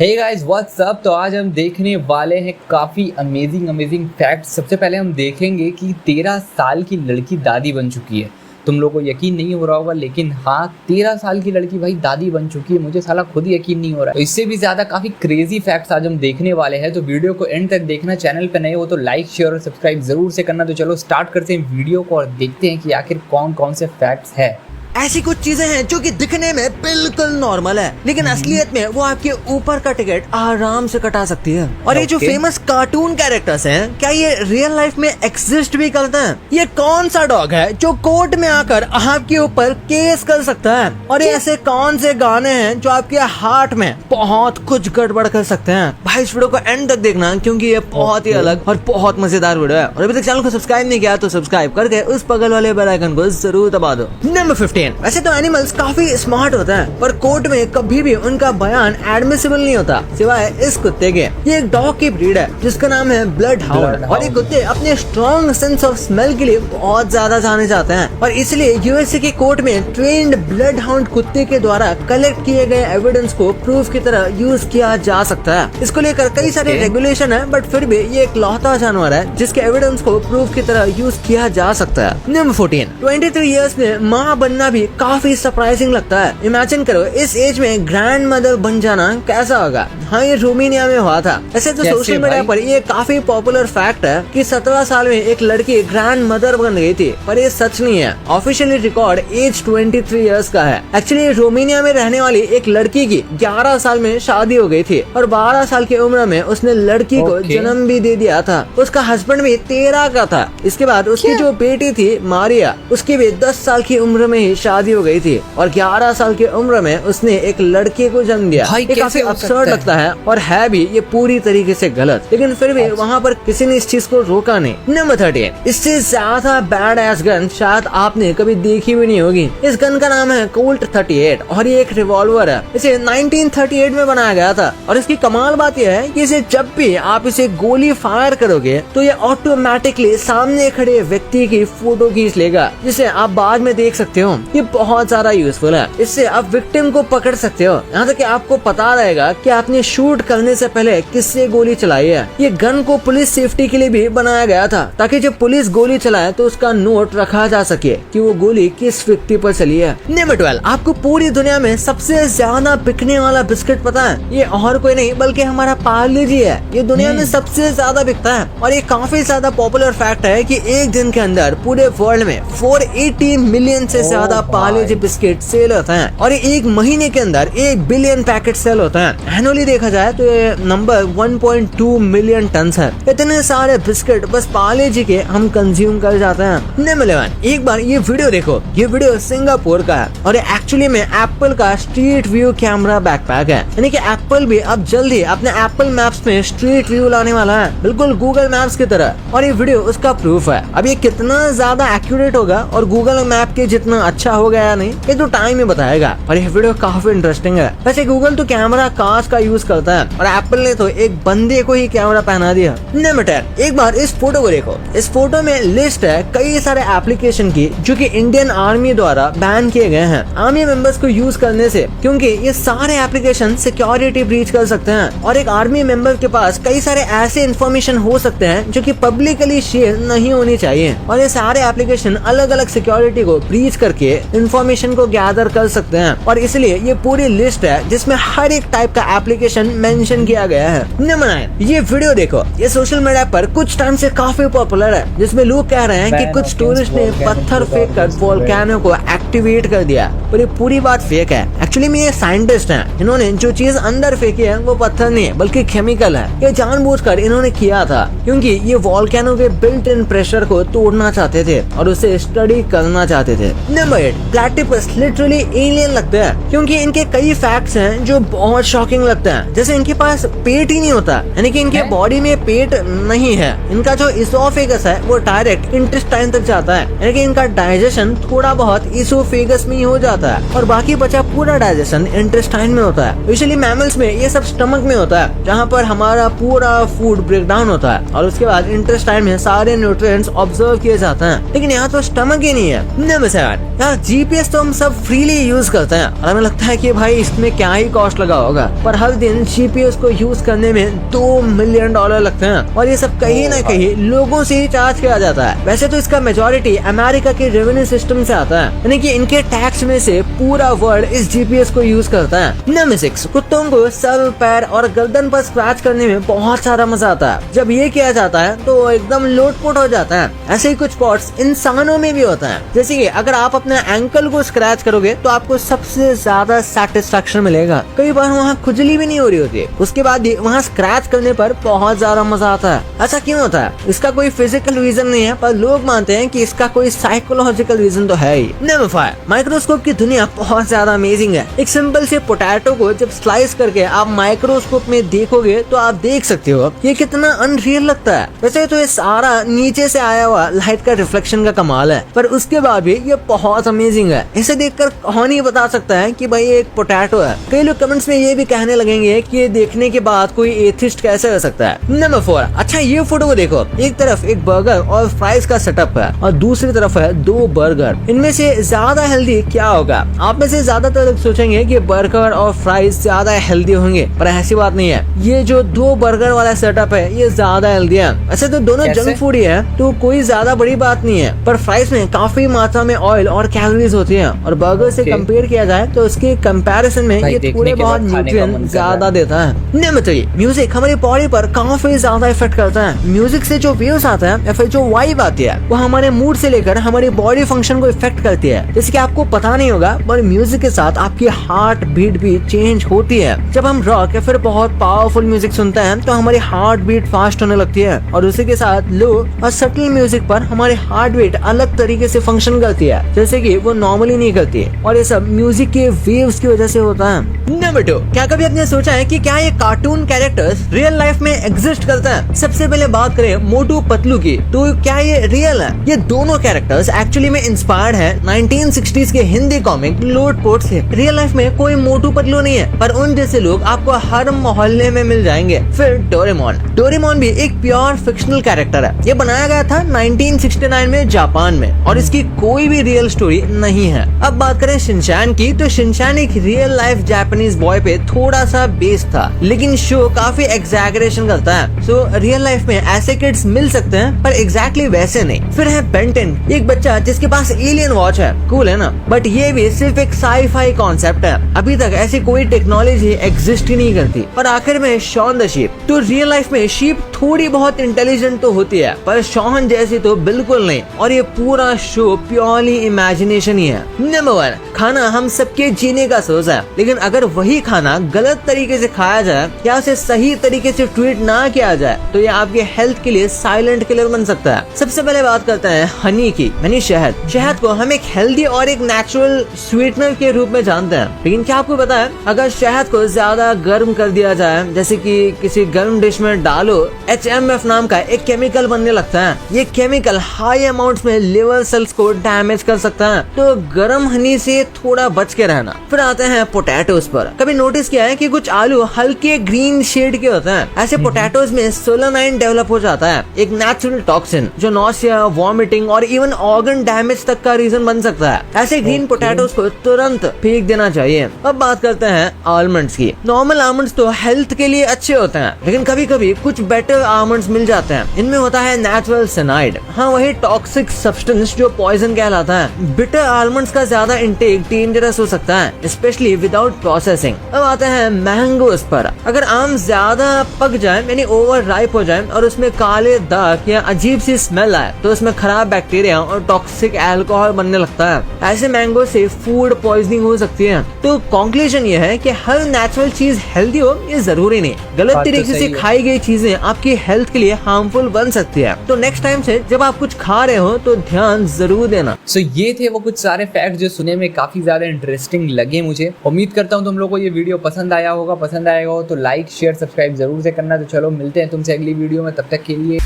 Hey guys what's up. तो आज हम देखने वाले हैं काफ़ी अमेजिंग फैक्ट्स। सबसे पहले हम देखेंगे कि 13 साल की लड़की दादी बन चुकी है। तुम लोगों को यकीन नहीं हो रहा होगा, लेकिन हाँ 13 साल की लड़की भाई दादी बन चुकी है। मुझे साला खुद यकीन नहीं हो रहा है। तो इससे भी ज़्यादा काफ़ी क्रेजी फैक्ट्स आज हम देखने वाले हैं। तो वीडियो को एंड तक देखना। चैनल पे नए हो तो लाइक शेयर और सब्सक्राइब ज़रूर से करना। तो चलो स्टार्ट करते हैं वीडियो को और देखते हैं कि आखिर कौन कौन से फैक्ट्स है। ऐसी कुछ चीजें हैं जो कि दिखने में बिल्कुल नॉर्मल है, लेकिन असलियत में वो आपके ऊपर का टिकट आराम से कटा सकती है। और ये जो फेमस कार्टून कैरेक्टर्स हैं, क्या ये रियल लाइफ में एग्जिस्ट भी करते हैं? ये कौन सा डॉग है जो कोर्ट में आकर आपके ऊपर केस कर सकता है? और ये ऐसे कौन से गाने हैं जो आपके हार्ट में बहुत कुछ गड़बड़ कर सकते हैं? भाई इस वीडियो को एंड तक देखना, क्योंकि ये बहुत ही अलग और बहुत मजेदार वीडियो है। और अभी तक चैनल को सब्सक्राइब नहीं किया तो सब्सक्राइब करके उस बगल वाले बेल आइकन को जरूर दबा दो। नंबर 15। वैसे तो एनिमल्स काफी स्मार्ट होते हैं, पर कोर्ट में कभी भी उनका बयान एडमिसिबल नहीं होता, सिवाय इस कुत्ते के। ये एक डॉग की ब्रीड है जिसका नाम है ब्लड हाउंड। और ये कुत्ते अपने स्ट्रॉन्ग सेंस ऑफ स्मेल के लिए बहुत ज्यादा जाने जाते हैं, और इसलिए यूएसए के कोर्ट में ट्रेन्ड ब्लड हाउंड कुत्ते के द्वारा कलेक्ट किए गए एविडेंस को प्रूफ की तरह यूज किया जा सकता है। इसको लेकर कई सारे रेगुलेशन है, बट फिर भी ये एक लौता जानवर है जिसके एविडेंस को प्रूफ की तरह यूज किया जा सकता है। नंबर 14। 23 इयर्स में माँ बनना भी काफी सरप्राइजिंग लगता है। इमेजिन करो इस एज में ग्रैंड मदर बन जाना कैसा होगा। हाँ, ये रोमानिया में हुआ था। ऐसे तो सोशल मीडिया पर ये काफी पॉपुलर फैक्ट है कि 17 साल में एक लड़की ग्रैंड मदर बन गई थी, पर ये सच नहीं है। ऑफिशियली रिकॉर्ड एज 23 इयर्स का है। एक्चुअली रोमानिया में रहने वाली एक लड़की की 11 साल में शादी हो गई थी, और 12 साल की उम्र में उसने लड़की को जन्म भी दे दिया था। उसका हस्बैंड भी 13 का था। इसके बाद उसकी जो बेटी थी मारिया, उसकी भी 10 साल की उम्र में ही शादी हो गई थी, और 11 साल की उम्र में उसने एक लड़के को जन्म दिया। ये काफी अब्सर्ड लगता है, और है भी ये पूरी तरीके से गलत, लेकिन फिर भी वहाँ पर किसी ने इस चीज को रोका नहीं। नंबर 13। इससे ज्यादा बैड एस गन शायद आपने कभी देखी भी नहीं होगी। इस गन का नाम है कोल्ट 38, और ये एक रिवॉल्वर है। इसे 1938 में बनाया गया था, और इसकी कमाल बात यह है कि इसे जब भी आप इसे गोली फायर करोगे तो ये ऑटोमेटिकली सामने खड़े व्यक्ति की फोटो खींच लेगा, जिसे आप बाद में देख सकते हो। ये बहुत ज्यादा यूजफुल है। इससे आप विक्टिम को पकड़ सकते हो, यहाँ तक कि आपको पता रहेगा कि आपने शूट करने से पहले किससे गोली चलाई है। ये गन को पुलिस सेफ्टी के लिए भी बनाया गया था, ताकि जब पुलिस गोली चलाए तो उसका नोट रखा जा सके कि वो गोली किस व्यक्ति पर चली है। नंबर 12। आपको पूरी दुनिया में सबसे ज्यादा बिकने वाला बिस्किट पता है? ये और कोई नहीं बल्कि हमारा पार्ले जी है। ये दुनिया में सबसे ज्यादा बिकता है, और ये काफी ज्यादा पॉपुलर फैक्ट है कि एक दिन के अंदर पूरे वर्ल्ड में 480 मिलियन से ज्यादा पार्ले जी बिस्किट सेल होता है, और एक महीने के अंदर 1 बिलियन पैकेट सेल होता है। एनुअली देखा जाए तो ये नंबर 1.2 मिलियन टन है। इतने सारे बिस्किट बस पार्ले जी के हम कंज्यूम कर जाते हैं। नंबर 11। एक बार ये वीडियो देखो। ये वीडियो सिंगापुर का है, और ये एक्चुअली में एप्पल का स्ट्रीट व्यू कैमरा बैकपैक है। यानी कि एप्पल भी अब जल्द ही अपने एप्पल मैप्स में स्ट्रीट व्यू लाने वाला है, बिल्कुल गूगल मैप्स की तरह, और ये वीडियो उसका प्रूफ है। अब ये कितना ज्यादा एक्यूरेट होगा और गूगल मैप के जितना अच्छा होगा या नहीं, ये तो टाइम ही बताएगा। और ये वीडियो काफी इंटरेस्टिंग है। वैसे गूगल तो कैमरा कांच का यूज करता है, और एप्पल ने तो एक बंदे को ही कैमरा पहना दिया। नंबर 10। एक बार इस फोटो को देखो। इस फोटो में लिस्ट है कई सारे एप्लीकेशन की जो कि इंडियन आर्मी द्वारा बैन किए गए हैं आर्मी मेंबर्स को यूज करने से, क्योंकि ये सारे एप्लीकेशन सिक्योरिटी ब्रीच कर सकते हैं, और एक आर्मी मेंबर के पास कई सारे ऐसे इन्फॉर्मेशन हो सकते हैं जो कि पब्लिकली शेयर नहीं होनी चाहिए, और ये सारे एप्लीकेशन अलग अलग सिक्योरिटी को ब्रीच करके इन्फॉर्मेशन को गैदर कर सकते हैं। और इसलिए ये पूरी लिस्ट है जिसमें हर एक टाइप का एप्लीकेशन मेंशन किया गया है। नंबर 9। ये वीडियो देखो। ये सोशल मीडिया पर कुछ टाइम से काफी पॉपुलर है, जिसमें लोग कह रहे हैं कि कुछ टूरिस्ट ने पत्थर फेंक कर वोल्केनो को एक्टिवेट कर दिया, पर ये पूरी बात फेक है। एक्चुअली में ये साइंटिस्ट हैं, इन्होंने जो चीज अंदर फेंकी है वो पत्थर नहीं है बल्कि केमिकल है। ये जानबूझकर इन्होंने किया था, क्योंकि ये वोल्केनो के बिल्ट इन प्रेशर को तोड़ना चाहते थे और उसे स्टडी करना चाहते थे। नंबर 8। प्लैटिपस लिटरली एलियन लगते हैं, क्योंकि इनके कई फैक्ट्स हैं जो बहुत शॉकिंग लगते हैं। जैसे इनके पास पेट ही नहीं होता, यानी कि इनके बॉडी में पेट नहीं है। इनका जो इसोफेगस है वो डायरेक्ट इंटेस्टाइन तक जाता है, यानी कि इनका डाइजेशन थोड़ा बहुत इसोफेगस में ही हो जाता है, और बाकी बचा पूरा डाइजेशन इंटेस्टाइन में होता है। यूजुअली मैमल्स में ये सब स्टमक में होता है, जहाँ पर हमारा पूरा फूड ब्रेक डाउन होता है, और उसके बाद इंटेस्टाइन में सारे न्यूट्रिएंट्स ऑब्जर्व किए जाते हैं, लेकिन यहाँ तो स्टमक ही नहीं है। नंबर 7। यार जीपीएस तो हम सब फ्रीली यूज करते हैं और हमें लगता है कि भाई इसमें क्या ही कॉस्ट लगा होगा, पर हर दिन जीपीएस को यूज करने में $2 मिलियन लगते हैं और ये सब कहीं ना कहीं लोगों से ही चार्ज किया जाता है। वैसे तो इसका मेजॉरिटी अमेरिका के रेवेन्यू सिस्टम से आता है, यानी कि इनके टैक्स में से पूरा वर्ल्ड इस जीपीएस को यूज करता है। नंबर 6, कुत्तों को सर, पैर और गर्दन पर स्क्रैच करने में बहुत सारा मजा आता है। जब ये किया जाता है तो एकदम लोटपोट हो जाता है। ऐसे ही कुछ स्पॉट्स इंसानों में भी होता है, जैसे कि अगर आप अपने एंकल को स्क्रैच करोगे तो आपको सबसे ज्यादा सेटिस्फेक्शन मिलेगा। कई बार वहाँ खुजली भी नहीं हो रही होती, उसके बाद भी वहाँ स्क्रैच करने पर बहुत ज्यादा मजा आता है। ऐसा क्यों होता है? इसका कोई फिजिकल रीजन नहीं है, पर लोग मानते हैं कि इसका कोई साइकोलॉजिकल रीजन तो है ही। नंबर 5, माइक्रोस्कोप की दुनिया बहुत ज्यादा अमेजिंग है। एक सिंपल से पोटैटो को जब स्लाइस करके आप माइक्रोस्कोप में देखोगे तो आप देख सकते हो ये कितना अनरियल लगता है। वैसे तो ये सारा नीचे से आया हुआ लाइट का रिफ्लेक्शन का कमाल है, पर उसके बाद भी ये बहुत अमेजिंग है। इसे देखकर कौन ही बता सकता है कि भाई ये एक पोटैटो है। कई लोग कमेंट्स में ये भी कहने लगेंगे कि ये देखने के बाद कोई एथिस्ट कैसे हो सकता है। नंबर 4, अच्छा ये फोटो को देखो, एक तरफ एक बर्गर और फ्राइज का सेटअप है और दूसरी तरफ है 2 बर्गर। इनमें से ज्यादा हेल्दी क्या होगा? आप में से ज्यादातर लोग सोचेंगे कि बर्गर और फ्राइज ज्यादा हेल्दी होंगे, पर ऐसी बात नहीं है। ये जो 2 बर्गर वाला सेटअप है ये ज्यादा हेल्दी है। ऐसे तो दोनों जंक फूड ही है, तो कोई ज्यादा बड़ी बात नहीं है, पर फ्राइज में काफी मात्रा में ऑयल और कैलोरीज होती है और बर्गर से कंपेयर किया जाए तो उसके कंपैरिजन में ये थोड़े बहुत न्यूट्रिएंट ज्यादा देता है। नंबर 3, म्यूजिक हमारी बॉडी पर काफी ज्यादा इफेक्ट करता है। म्यूजिक से जो वेव्स आता है या फिर जो वाइब आती है वो हमारे मूड से लेकर हमारी बॉडी फंक्शन को इफेक्ट करती है। जैसे कि आपको पता नहीं होगा, पर म्यूजिक के साथ आपकी हार्ट बीट भी चेंज होती है। जब हम रॉक या फिर बहुत पावरफुल म्यूजिक सुनते हैं तो हमारी हार्ट बीट फास्ट होने लगती है और उसी के साथ लो और सटल म्यूजिक पर हमारी हार्ट बीट अलग तरीके से फंक्शन करती है, जैसे कि वो नॉर्मली नहीं करती है, और ये सब म्यूजिक के वेव्स की वजह से होता है। नंबर 2, क्या कभी आपने सोचा है कि क्या ये कार्टून कैरेक्टर्स रियल लाइफ में एग्जिस्ट करते हैं? सबसे पहले बात करें मोटू पतलू की, तो क्या ये रियल है? ये दोनों कैरेक्टर्स एक्चुअली में इंस्पायर्ड है 1960s के हिंदी कॉमिक लोटपोट से। रियल लाइफ में कोई मोटू पतलू नहीं है, पर उन जैसे लोग आपको हर मोहल्ले में मिल जाएंगे। फिर डोरेमोन भी एक प्योर फिक्शनल कैरेक्टर है। ये बनाया गया था 1969 में जापान में और इसकी कोई भी रियल स्टोरी नहीं है। अब बात करें शिनचैन की, तो शिनचैन एक रियल लाइफ जापानीज बॉय पे थोड़ा सा बेस्ड था, लेकिन शो काफी एग्जैगरेशन करता है। सो रियल लाइफ में ऐसे किड्स मिल सकते हैं, पर एग्जैक्टली वैसे नहीं। फिर है बेंटेन, एक बच्चा जिसके पास एलियन वॉच है। कूल है ना? बट ये भी सिर्फ एक साई-फाई कॉन्सेप्ट है, अभी तक ऐसी कोई टेक्नोलॉजी एग्जिस्ट ही नहीं करती। और आखिर में शॉन द शीप, तो रियल लाइफ में शीप थोड़ी बहुत इंटेलिजेंट तो होती है, पर शॉन जैसी तो बिल्कुल नहीं। और ये पूरा शो प्योरली इमेजिनेशन ही है। नंबर 1, खाना हम सबके जीने का सोर्स है, लेकिन अगर वही खाना गलत तरीके से खाया जाए या उसे सही तरीके से ट्रीट ना किया जाए तो ये आपके हेल्थ के लिए साइलेंट किलर बन सकता है। सबसे पहले बात करते हैं हनी की, यानी शहद। शहद को हम एक हेल्दी और एक नेचुरल स्वीटनर के रूप में जानते हैं, लेकिन क्या आपको पता है अगर शहद को ज्यादा गर्म कर दिया जाए, जैसे कि किसी गर्म डिश में डालो, HMF नाम का एक केमिकल बनने लगता है। ये केमिकल हाई अमाउंट्स में लिवर सेल्स को डैमेज कर सकता है, तो गर्म हनी से थोड़ा बच के रहना। फिर आते हैं पोटैटोज पर। कभी नोटिस किया है कि कुछ आलू हल्के ग्रीन शेड के होते हैं? ऐसे पोटैटोज में सोलेनाइन डेवलप हो जाता है, एक नेचुरल टॉक्सिन जो नॉसिया, वॉमिटिंग और इवन ऑर्गन डैमेज तक का रीजन बन सकता है। ऐसे ग्रीन पोटैटोज को तुरंत फेंक देना चाहिए। अब बात करते हैं आलमंड्स की। नॉर्मल आलमंड्स तो हेल्थ के लिए अच्छे होते हैं, लेकिन कभी कभी कुछ बेटर आलमंड्स मिल जाते हैं। इनमें होता है नेचुरल साइनाइड, हाँ वही टॉक्सिक सब्सटेंस जो पॉइजन कहलाता है। बिटर आलमंड्स का ज्यादा इंटेक डेंजरस हो सकता है, स्पेशली विदाउट प्रोसेसिंग। अब आते हैं मैंगोस पर। अगर आम ज्यादा पक जाए, यानी ओवर राइप हो जाए और उसमें काले दाग या अजीब सी स्मेल आए, तो उसमें खराब बैक्टीरिया और टॉक्सिक अल्कोहल बनने लगता है। ऐसे मैंगो से फूड पॉइजनिंग हो सकती है। तो कंक्लूजन ये है कि हर नेचुरल चीज हेल्दी हो ये जरूरी नहीं। गलत तरीके से खाई गई चीजें आपकी हेल्थ के लिए हार्मफुल बन सकती है। तो नेक्स्ट टाइम से जब आप कुछ खा रहे हो तो ध्यान जरूर देना। सो ये थे वो कुछ सारे फैक्ट जो सुने में काफी ज्यादा इंटरेस्टिंग लगे मुझे। उम्मीद करता हूँ तुम लोगों को ये वीडियो पसंद आया होगा। पसंद आएगा हो तो लाइक शेयर सब्सक्राइब जरूर से करना। तो चलो मिलते हैं तुमसे अगली वीडियो में, तब तक के लिए